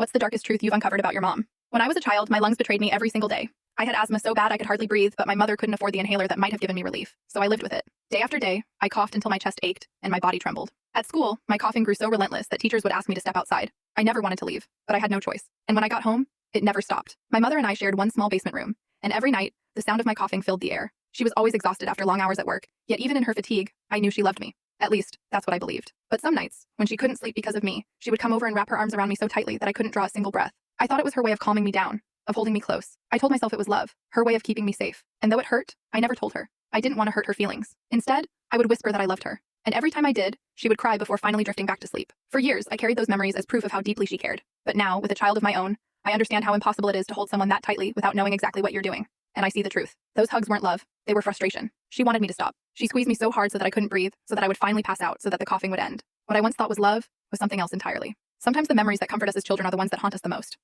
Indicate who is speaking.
Speaker 1: What's the darkest truth you've uncovered about your mom? When I was a child, my lungs betrayed me every single day. I had asthma so bad I could hardly breathe, but my mother couldn't afford the inhaler that might have given me relief, so I lived with it. Day after day, I coughed until my chest ached and my body trembled. At school, my coughing grew so relentless that teachers would ask me to step outside. I never wanted to leave, but I had no choice. And when I got home, it never stopped. My mother and I shared one small basement room, and every night, the sound of my coughing filled the air. She was always exhausted after long hours at work, yet even in her fatigue, I knew she loved me. At least, that's what I believed. But some nights, when she couldn't sleep because of me, she would come over and wrap her arms around me so tightly that I couldn't draw a single breath. I thought it was her way of calming me down, of holding me close. I told myself it was love, her way of keeping me safe. And though it hurt, I never told her. I didn't want to hurt her feelings. Instead, I would whisper that I loved her. And every time I did, she would cry before finally drifting back to sleep. For years, I carried those memories as proof of how deeply she cared. But now, with a child of my own, I understand how impossible it is to hold someone that tightly without knowing exactly what you're doing. And I see the truth. Those hugs weren't love, they were frustration. She wanted me to stop. She squeezed me so hard so that I couldn't breathe, so that I would finally pass out, so that the coughing would end. What I once thought was love was something else entirely. Sometimes the memories that comfort us as children are the ones that haunt us the most.